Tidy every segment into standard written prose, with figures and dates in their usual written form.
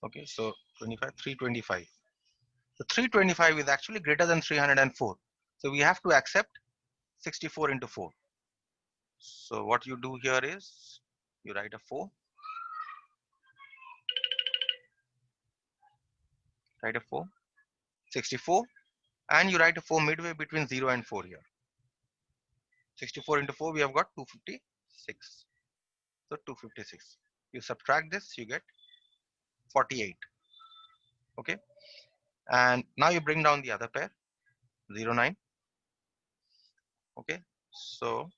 Okay, so 25, 325. So 325 is actually greater than 304. So we have to accept 64 into 4. So what you do here is you write a 4, write a 4, 64, and you write a 4 midway between 0 and 4 here. 64 into 4, we have got 256. So 256. You subtract this, you get 48. Okay, and now you bring down the other pair, 0, 9. Okay, so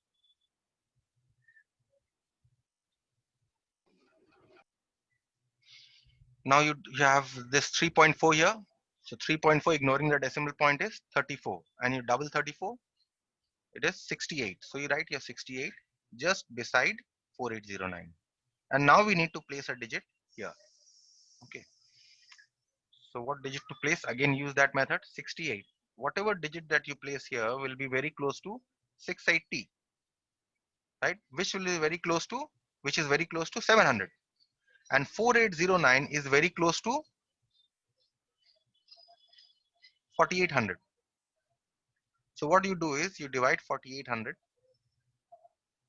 now you have this 3.4 here. So 3.4, ignoring the decimal point, is 34, and you double 34, it is 68. So you write here 68 just beside 4809. And now we need to place a digit here. Okay, so what digit to place? Again, use that method, 68. Whatever digit that you place here will be very close to 680, right? Which will be very close to, which is very close to 700. And 4809 is very close to 4800. So what you do is you divide 4800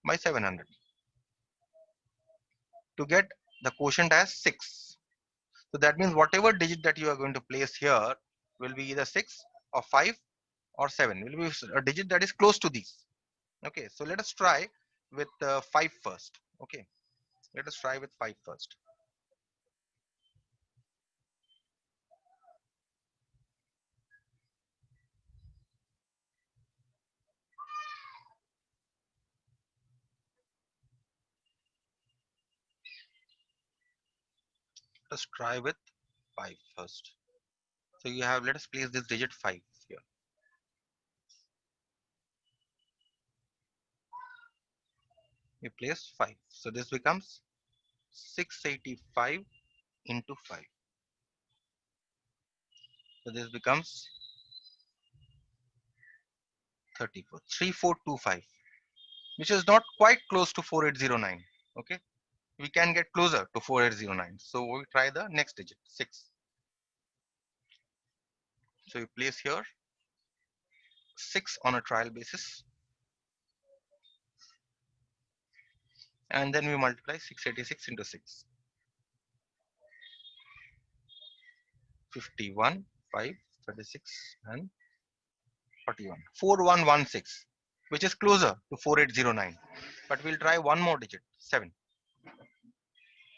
by 700 to get the quotient as 6. So that means whatever digit that you are going to place here will be either 6 or 5 or 7. Will be a digit that is close to these. Okay, so let us try with 5 first. Okay, let us try with 5 first. Let's try with 5 first. So you have, let us place this digit 5 here. We place 5. So this becomes 685 into 5. So this becomes 34, 3425, which is not quite close to 4809. Okay, we can get closer to 4809. So we try the next digit, 6. So you place here 6 on a trial basis, and then we multiply 686 into 6. 51, 5, 36, and 41. 4116, which is closer to 4809. But we'll try one more digit, 7.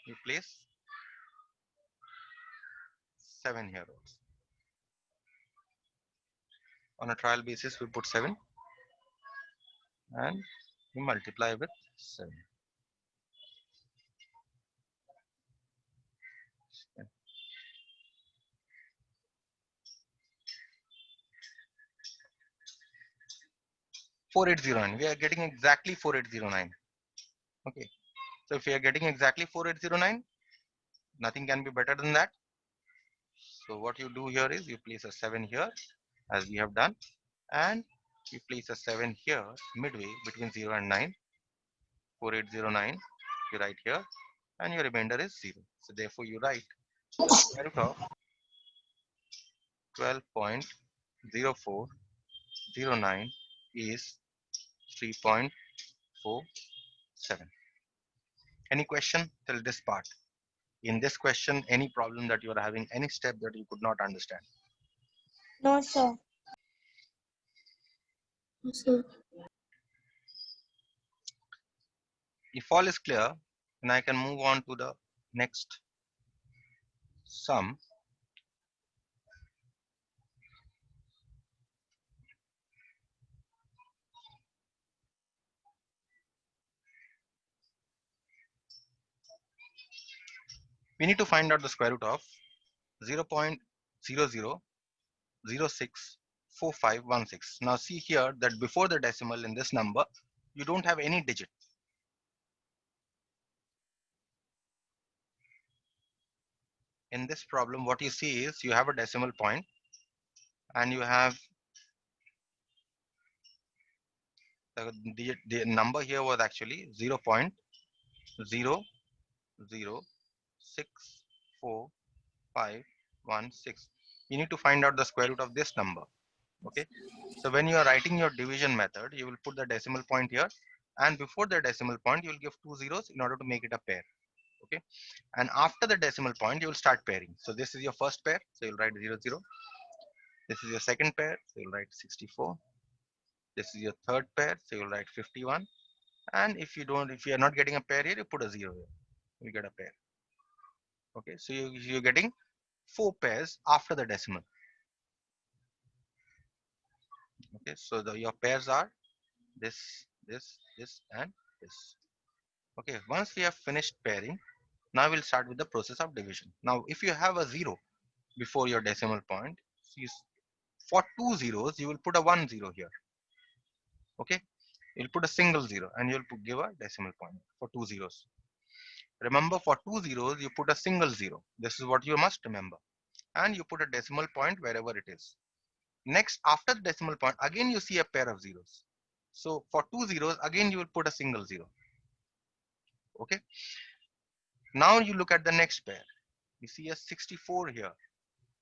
We place 7 here also. On a trial basis, we put 7 and we multiply with 7. 4809. We are getting exactly 4809. Okay. So if we are getting exactly 4809, nothing can be better than that. So what you do here is you place a 7 here, as we have done, and you place a 7 here midway between 0 and 9. 4809 you write here, and your remainder is 0. So therefore you write the square root of 12.0409 is 3.47. Any question till this part? In this question, any problem that you are having, any step that you could not understand? No, sir. No, sir. If all is clear, then I can move on to the next sum. We need to find out the square root of 0.00064516. Now see here that before the decimal in this number, you don't have any digit. In this problem, what you see is you have a decimal point and you have the number here was actually 0.00064516. 5, 1, 6. You need to find out the square root of this number. Okay. So when you are writing your division method, you will put the decimal point here, and before the decimal point, you will give two zeros in order to make it a pair. Okay. And after the decimal point, you will start pairing. So this is your first pair. So you'll write 0, 0. This is your second pair. So you'll write 64. This is your third pair. So you'll write 51. And if you are not getting a pair here, you put a 0 here. You get a pair. Okay. So you're getting four pairs after the decimal. Okay. So your pairs are this, this, and this. Okay. Once we have finished pairing, now we'll start with the process of division. Now, if you have a 0 before your decimal point, for two zeros, you will put a 1 0 here. Okay. You'll put a single 0 and you'll give a decimal point for two zeros. Remember, for two zeros, you put a single 0. This is what you must remember. And you put a decimal point wherever it is. Next, after the decimal point, again you see a pair of zeros. So for two zeros, again you will put a single 0. Okay. Now you look at the next pair. You see a 64 here,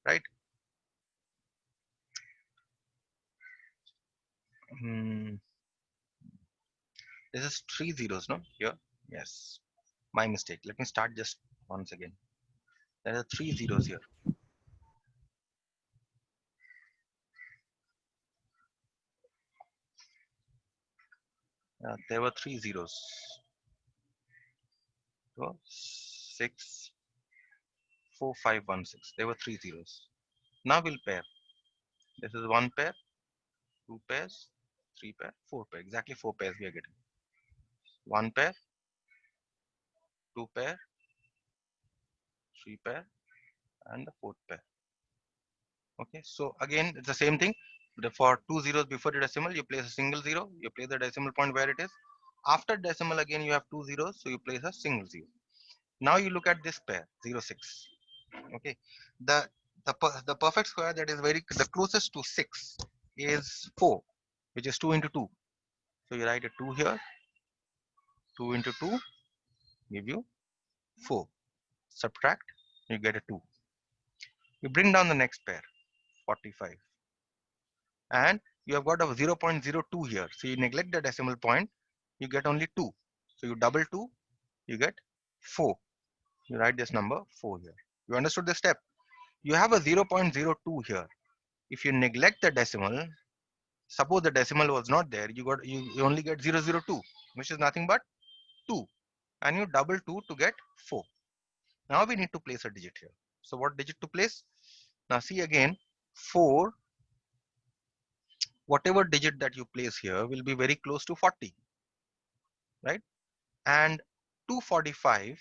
right? Hmm. This is three zeros, no? Here. Yes. My mistake. Let me start just once again. There are three zeros here. There were three zeros. So 6, 4, 5, 1, 6. There were three zeros. Now we'll pair. This is one pair, two pairs, three pair, four pair. Exactly four pairs we are getting. One pair, two pair, three pair, and the fourth pair. Okay, so again it's the same thing. For two zeros before the decimal, you place a single 0. You place the decimal point where it is. After decimal, again you have two zeros, so you place a single 0. Now you look at this pair 0, 6. Okay, the the perfect square that is the closest to 6 is 4, which is 2 into 2. So you write a 2 here. 2 into 2 give you 4. Subtract, you get a 2. You bring down the next pair 45, and you have got a 0.02 here. So you neglect the decimal point, you get only 2. So you double 2, you get 4. You write this number 4 here. You understood this step? You have a 0.02 here. If you neglect the decimal, suppose the decimal was not there, you only get 002, which is nothing but 2, and you double 2 to get 4. Now we need to place a digit here. So what digit to place? Now see again, 4, whatever digit that you place here will be very close to 40, right? And 245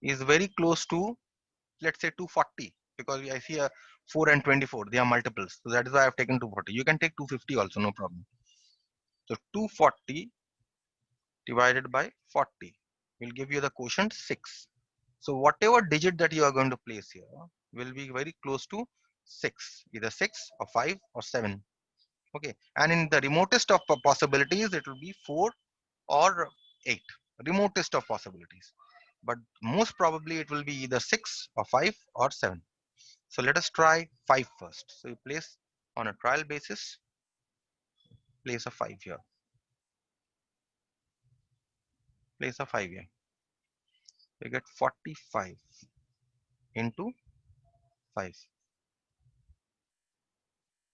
is very close to, let's say, 240, because I see a 4 and 24, they are multiples. So that is why I've taken 240. You can take 250 also, no problem. So 240 divided by 40 will give you the quotient 6. So whatever digit that you are going to place here will be very close to 6, either 6 or 5 or 7. Okay, and in the remotest of possibilities, it will be 4 or 8. Remotest of possibilities. But most probably it will be either 6 or 5 or 7. So let us try 5 first. So you place on a trial basis, place a 5 here. Place a 5 here. You get 45 into 5.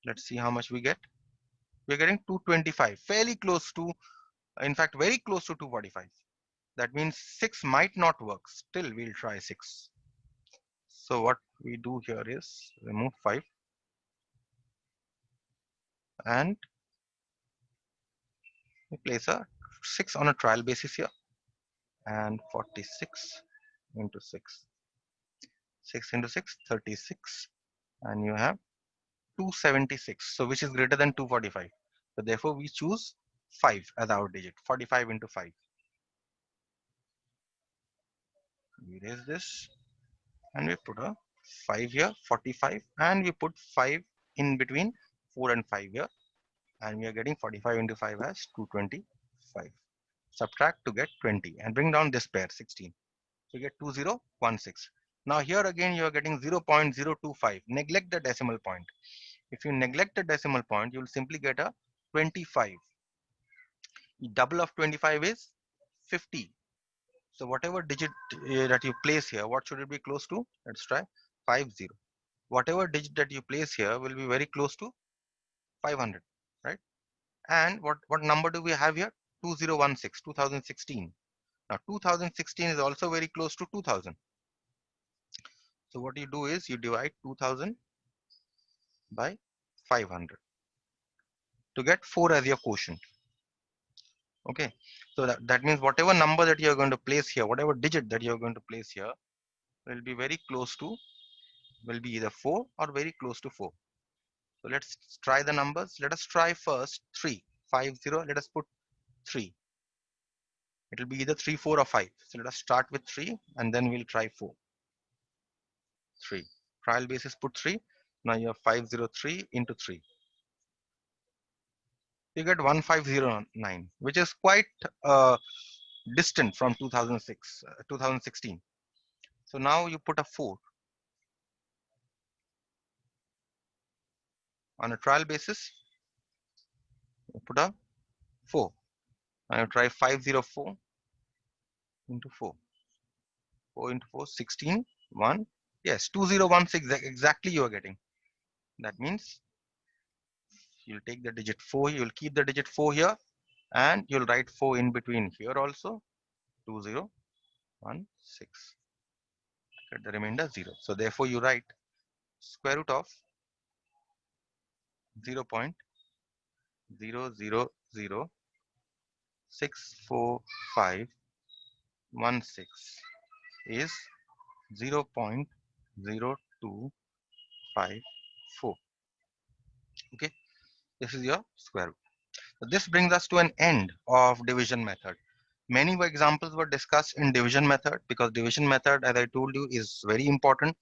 Let's see how much we get. We're getting 225, fairly close to, in fact, very close to 245. That means 6 might not work. Still, we'll try 6. So what we do here is remove 5 and we place a 6 on a trial basis here, and 46 into 6. 6 into 6, 36, and you have 276. So which is greater than 245. So therefore we choose 5 as our digit. 45 into 5. We erase this and we put a 5 here, 45, and we put 5 in between 4 and 5 here, and we are getting 45 into 5 as 225. Subtract to get 20 and bring down this pair 16. So you get 2016. Now here again you are getting 0.025. Neglect the decimal point. If you neglect the decimal point, you will simply get a 25. Double of 25 is 50. So whatever digit that you place here, what should it be close to? Let's try 50. Whatever digit that you place here will be very close to 500, right? And what number do we have here? 2016, 2016. Now 2016 is also very close to 2000. So what you do is you divide 2000 by 500 to get 4 as your quotient. Okay, so that means whatever number that you're going to place here, whatever digit that you're going to place here will be very close to, will be either 4 or very close to 4. So let's try the numbers. Let us try first 3, 5, 0. Let us put 3. It will be either 3, 4 or 5. So let us start with 3 and then we'll try 4. 3. Trial basis put 3. Now you have 503 into 3. You get 1509, which is quite distant from 2016. So now you put a 4 on a trial basis. You put a 4. Now you try 504 into 4. 4 into 4, 16, 1. Yes, 2016 exactly you are getting. That means you'll take the digit 4, you'll keep the digit 4 here, and you'll write 4 in between here also. 2016. Get the remainder 0. So therefore you write square root of 0.0006451 is 0.0254. Okay, this is your square root. So this brings us to an end of division method. Many examples were discussed in division method because division method, as I told you, is very important.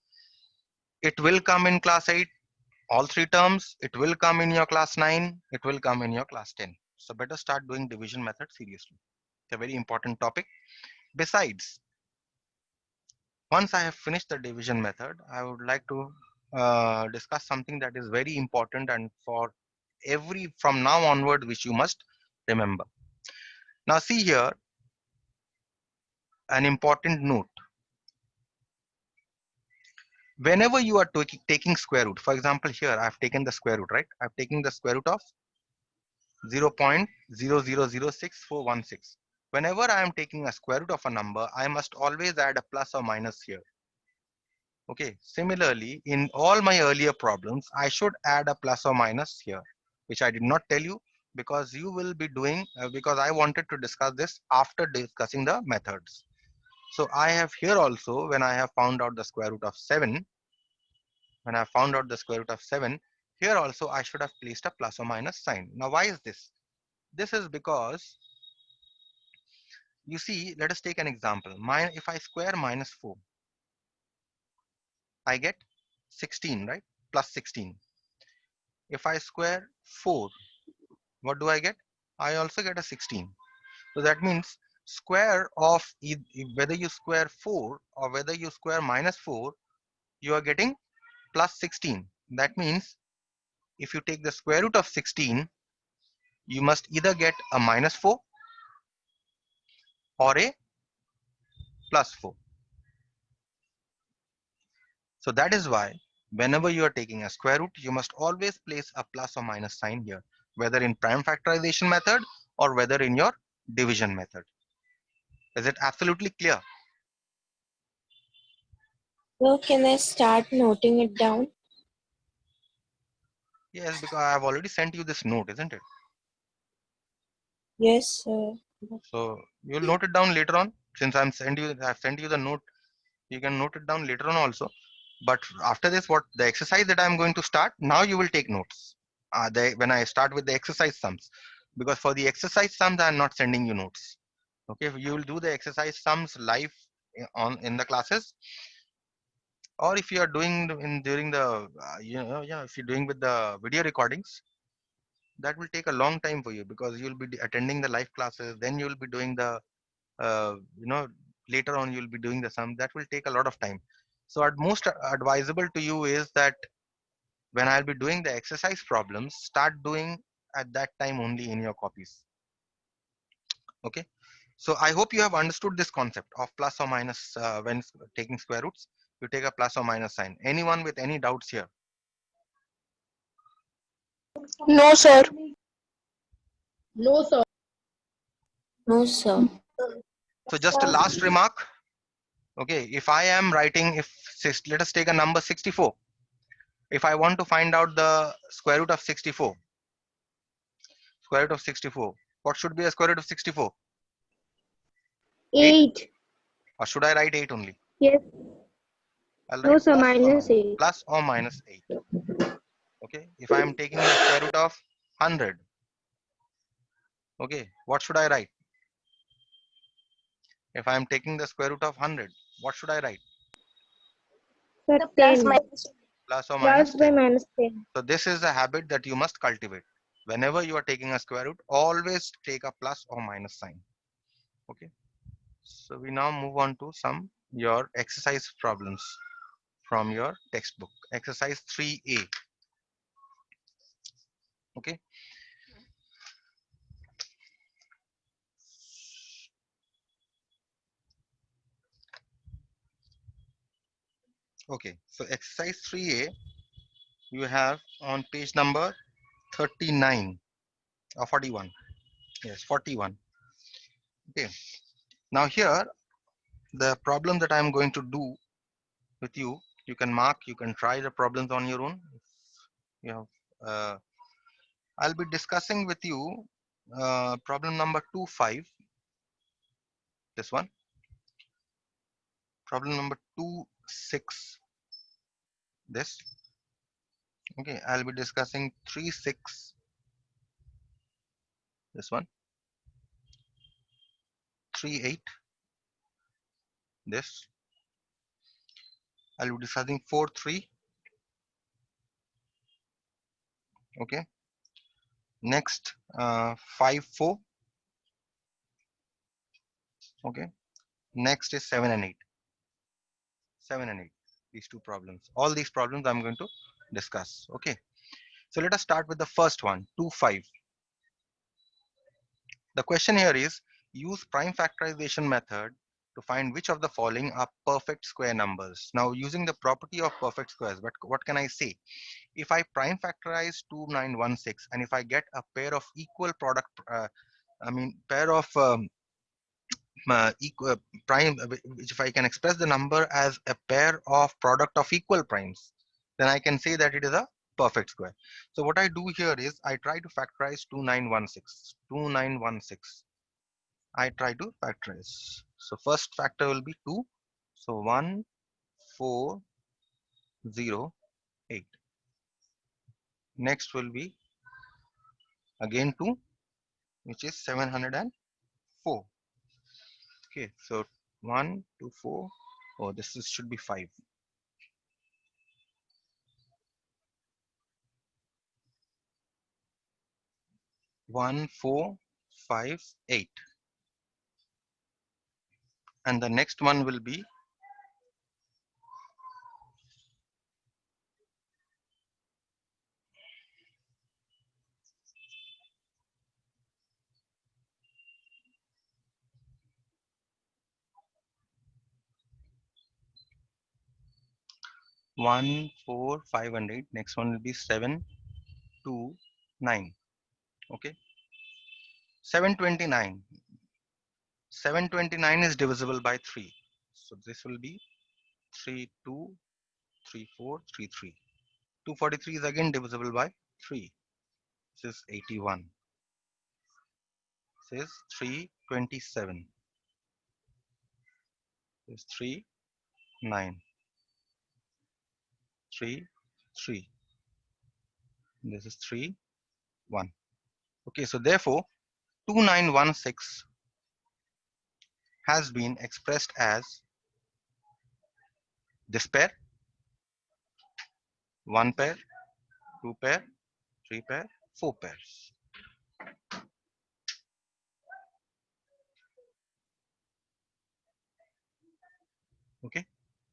It will come in class 8, all 3 terms. It will come in your class 9. It will come in your class 10. So better start doing division method seriously. It's a very important topic. Besides, once I have finished the division method, I would like to discuss something that is very important and for every from now onward, which you must remember. Now see here, an important note. Whenever you are taking square root, for example, here I have taken the square root, right? I have taken the square root of 0.0006416. Whenever I am taking a square root of a number, I must always add a plus or minus here. Okay, similarly, in all my earlier problems, I should add a plus or minus here, which I did not tell you because you will be doing, because I wanted to discuss this after discussing the methods. So I have here also, when I have found out the square root of 7, when I found out the square root of 7, here also I should have placed a plus or minus sign. Now why is this? This is because, you see, let us take an example. If I square minus 4, I get 16, right? Plus 16. If I square 4, what do I get? I also get a 16. So that means square of whether you square 4 or whether you square minus 4, you are getting plus 16. That means if you take the square root of 16, you must either get a minus 4 or a plus 4. So that is why whenever you are taking a square root, you must always place a plus or minus sign here, whether in prime factorization method or whether in your division method. Is it absolutely clear? So can I start noting it down? Yes, because I have already sent you this note, isn't it? Yes, sir. So you'll note it down later on. Since I've sent you the note, you can note it down later on also. But after this, what the exercise that I'm going to start, now you will take notes. When I start with the exercise sums, because for the exercise sums, I'm not sending you notes. Okay, you will do the exercise sums live in the classes, or if you are doing in during the yeah, if you're doing with the video recordings, that will take a long time for you because you'll be attending the live classes, then you'll be doing the uh, you know later on you'll be doing the sum. That will take a lot of time. So at most advisable to you is that when I'll be doing the exercise problems, start doing at that time only in your copies. Okay. So I hope you have understood this concept of plus or minus when taking square roots. You take a plus or minus sign. Anyone with any doubts here? No, sir. No, sir. No, sir. So just a last remark. Okay, if I am writing, if let us take a number 64. If I want to find out the square root of 64, square root of 64, what should be a square root of 64? 8? 8. Or should I write 8 only? Yes. I'll No, write sir. Minus 8. plus or minus 8. Okay, if I am taking the square root of 100, okay, what should I write? If I am taking the square root of 100, what should I write? Sir, 10. Plus or Plus minus by 10. minus 10. So this is a habit that you must cultivate. Whenever you are taking a square root, always take a plus or minus sign. Okay. So we now move on to some your exercise problems from your textbook. Exercise 3A. Okay. Okay. So exercise 3A you have on page number 39 or 41. Yes, 41. Okay. Now here the problem that I am going to do with you, you can mark, you can try the problems on your own. You have, I'll be discussing with you problem number 25. This one. Problem number 26. This. Okay. I'll be discussing 36. This one. 38. This. I'll be discussing 43. Okay. Next, 54. Okay. Next is 7 and 8. 7 and 8. These two problems. All these problems I'm going to discuss. Okay. So let us start with the first one, 25. The question here is use prime factorization method to find which of the following are perfect square numbers. Now using the property of perfect squares, but what can I say? If I prime factorize 2916 and if I get a pair of equal product, pair of equal prime, which if I can express the number as a pair of product of equal primes, then I can say that it is a perfect square. So what I do here is I try to factorize 2916. 2916. I try to factorize. So first factor will be 2. So 1408. Next will be again 2, which is 704. Okay, so 1, 2, 4. Oh, should be 5. 1458. And the next one will be 1, 4, 5, and 8. Next one will be 7, 2, 9. Okay, 729. 729 is divisible by 3. So this will be 3, 2, 3, 4, 3, 3. 243 is again divisible by 3. This is 81. This is 327. This is 3, 9. 3, 3. This is 3, 1. Okay, so therefore 2916 has been expressed as this pair, 1 pair, 2 pair, 3 pair, 4 pairs. Okay,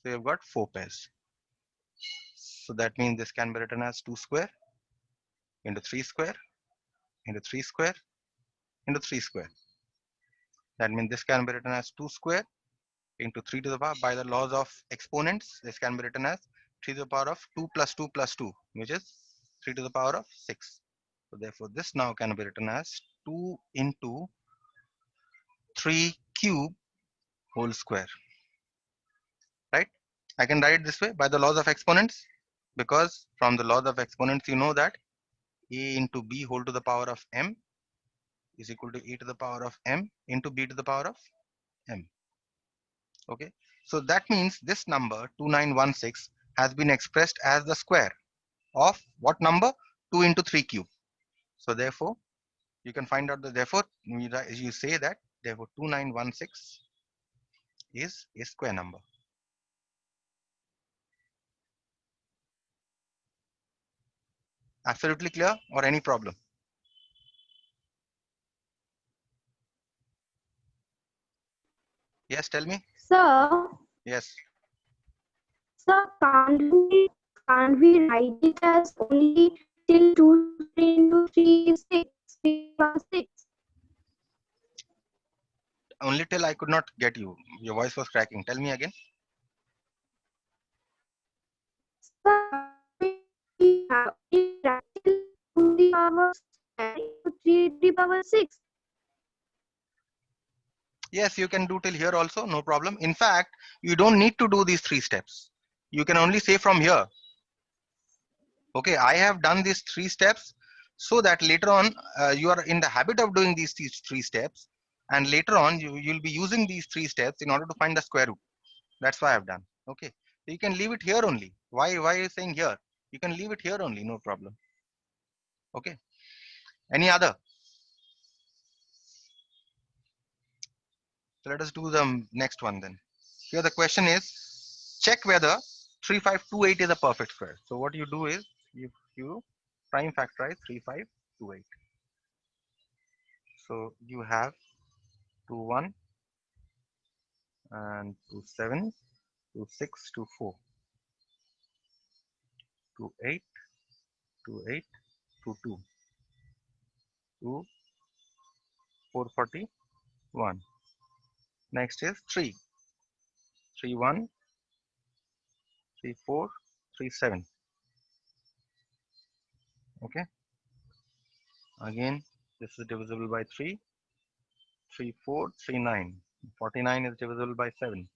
So you've got 4 pairs. So that means this can be written as 2 square into 3 square into 3 square into 3 square. That means this can be written as 2 square into 3 to the power. By the laws of exponents, this can be written as 3 to the power of 2 plus 2 plus 2, which is 3 to the power of 6. So therefore, this now can be written as 2 into 3 cube whole square. Right? I can write it this way by the laws of exponents, because from the laws of exponents, you know that a into b whole to the power of m is equal to e to the power of m into b to the power of m. Okay, so that means this number 2916 has been expressed as the square of what number? 2 into 3 cube. So therefore, you can find out the therefore you say that therefore 2916 is a square number. Absolutely clear, or any problem? Yes, tell me. Sir, Yes. can't we write it as only till 2 into 3 is 6? 3 Only till I could not get you. Your voice was cracking. Tell me again. Sir, we have it write till 2 to the power square into 3 to the power 6. Yes, you can do till here also, no problem. In fact, you don't need to do these 3 steps. You can only say from here. Okay, I have done these 3 steps so that later on you are in the habit of doing these 3 steps, and later on you'll be using these 3 steps in order to find the square root. That's why I've done. Okay, so you can leave it here only. Why are you saying here? You can leave it here only, no problem. Okay, any other? So let us do the next one then. Here the question is, check whether 3528 is a perfect square. So what you do is you prime factorize 3528. So you have 21 and 27, 26, 24, 28, 28, 22, 2, 441. Next is 3, 31, 34, 37. Okay. Again, this is divisible by 3, 34, 39. 49 is divisible by 7,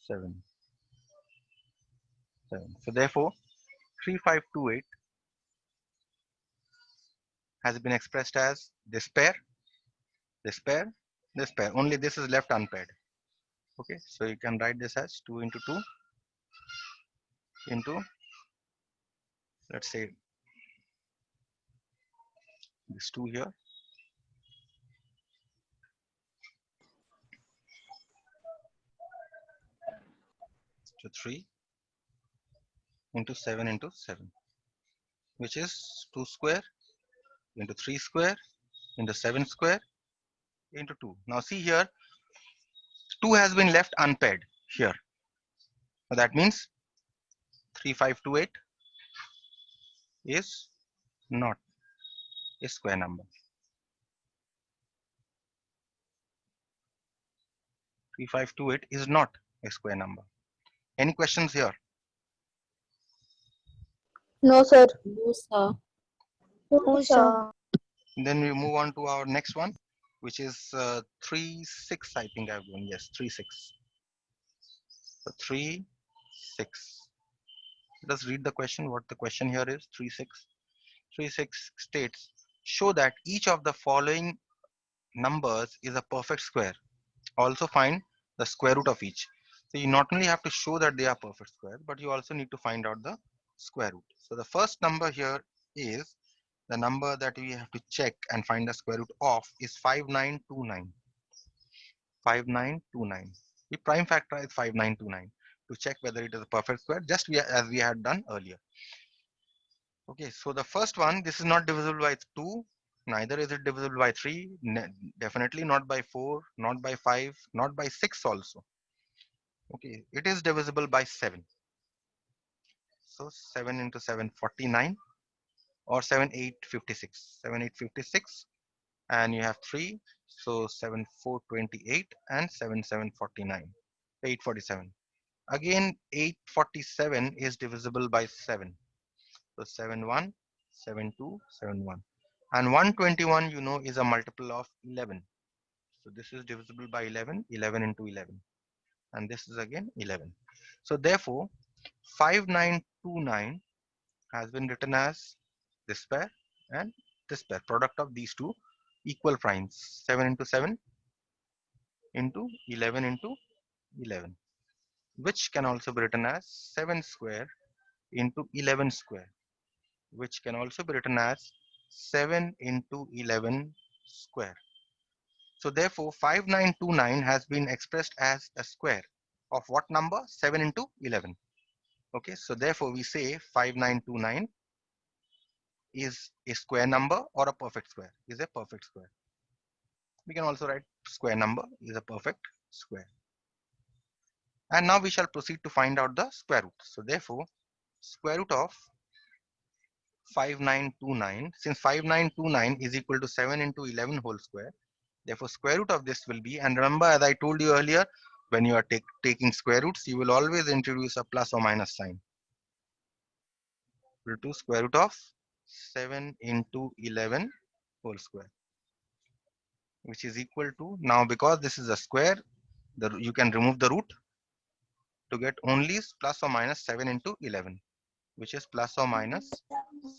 7, 7. So therefore, 3528 has been expressed as this pair, this pair, this pair. Only this is left unpaired. Okay, so you can write this as 2 into 2 into, let's say, this 2 here. So 3 into 7 into 7, which is 2 square into 3 square into 7 square into 2. Now see here, 2 has been left unpaired here. So that means 3528 is not a square number. 3528 is not a square number. Any questions here? No, sir. No, sir. No, sir. Then we move on to our next one, which is 3 6. I think I've done, yes, 3 6. So 3 6. Let us read the question. What the question here is: 3 6. 3 6 states, show that each of the following numbers is a perfect square. Also find the square root of each. So you not only have to show that they are perfect square, but you also need to find out the square root. So the first number here is the number that we have to check and find the square root of is 5929. 5929. We prime factorize 5929 to check whether it is a perfect square, just as we had done earlier. Okay, so the first one, this is not divisible by 2, neither is it divisible by 3, definitely not by 4, not by 5, not by 6 also. Okay, it is divisible by 7. So 7 into 7, 49, or 7, 8, 56. 7, 8, 56, and you have 3. So 7, 4, 28, and 7, 7, 49. 847. Again, 847 is divisible by 7. So 7, 1, 7, 2, 7, 1. And 121, you know, is a multiple of 11. So this is divisible by 11, 11 into 11. And this is again 11. So therefore, 5929 has been written as this pair and this pair, product of these two equal primes, 7 into 7 into 11 into 11, which can also be written as 7 square into 11 square, which can also be written as 7 into 11 square. So therefore 5929 has been expressed as a square of what number? 7 into 11. Okay, so therefore we say 5929 is a square number or a perfect square, is a perfect square. We can also write square number is a perfect square. And now we shall proceed to find out the square root. So therefore, square root of 5929, since 5929 is equal to 7 into 11 whole square, therefore square root of this will be, and remember as I told you earlier, when you are taking square roots, you will always introduce a plus or minus sign. Equal to square root of 7 into 11 whole square, which is equal to, now because this is a square, you can remove the root to get only plus or minus 7 into 11, which is plus or minus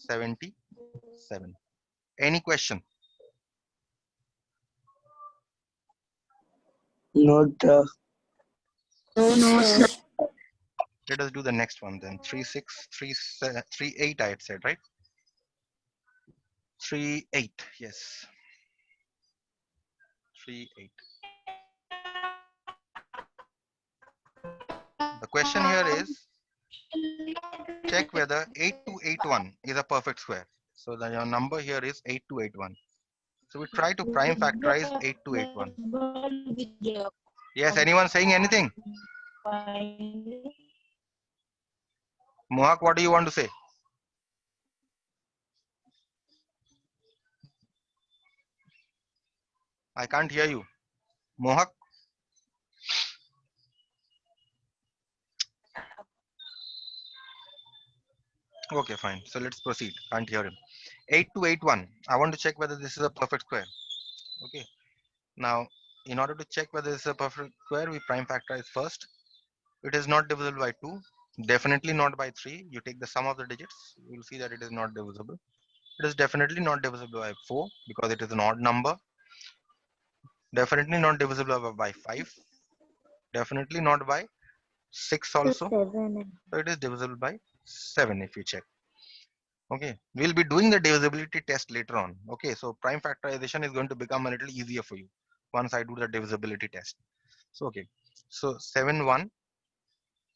77. Any question? Not No, no, sir. Let us do the next one then. 3, 6, 3, 3, 8 I had said, right? 3, 8, yes. 3, 8. The question here is, check whether 8281 is a perfect square. So your number here is 8281. So we try to prime factorize 8281. Yes, anyone saying anything? Mohak, what do you want to say? I can't hear you. Mohak? Okay, fine. So let's proceed. Can't hear him. 8281. I want to check whether this is a perfect square. Okay. Now, in order to check whether this is a perfect square, we prime factorize first. It is not divisible by 2. Definitely not by 3. You take the sum of the digits. You will see that it is not divisible. It is definitely not divisible by 4 because it is an odd number. Definitely not divisible by 5. Definitely not by 6 also. So it is divisible by 7 if you check. Okay, we'll be doing the divisibility test later on. Okay, so prime factorization is going to become a little easier for you once I do the divisibility test. So okay, so 7 1,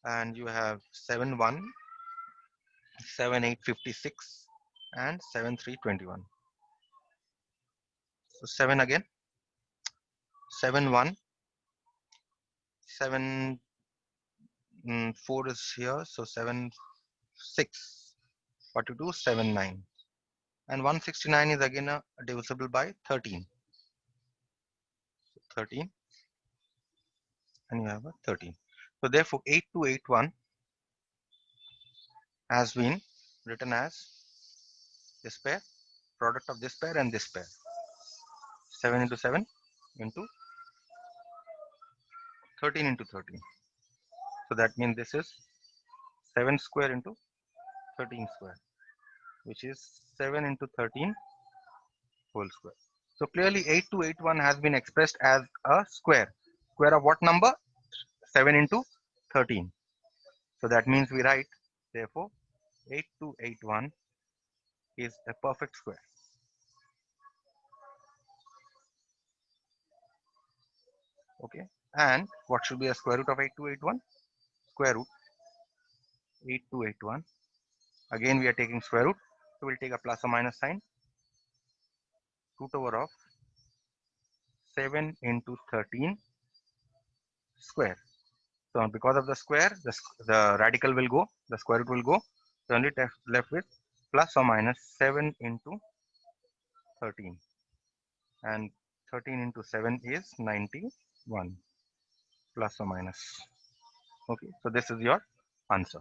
and you have 7 1, 7 8 56, and 7 3 21. So 7 again, 7 1, 7 4 is here, so 7 6, 42 7 9, and 169 is again divisible by 13. 13, and you have a 13. So therefore 8281 has been written as this pair, product of this pair and this pair. 7 into 7 into 13 into 13. So that means this is 7 square into 13 square, which is 7 into 13 whole square. So clearly 8281 has been expressed as a square. Square of what number? 7 into 13. So that means we write, therefore 8281 is a perfect square. Okay, and what should be the square root of 8281? Square root 8281. Again we are taking square root, so we'll take a plus or minus sign. Root over of 7 into 13 square. So because of the square, the radical will go, the square root will go. So only left with plus or minus 7 into 13. And 13 into 7 is 91, plus or minus. Okay, so this is your answer.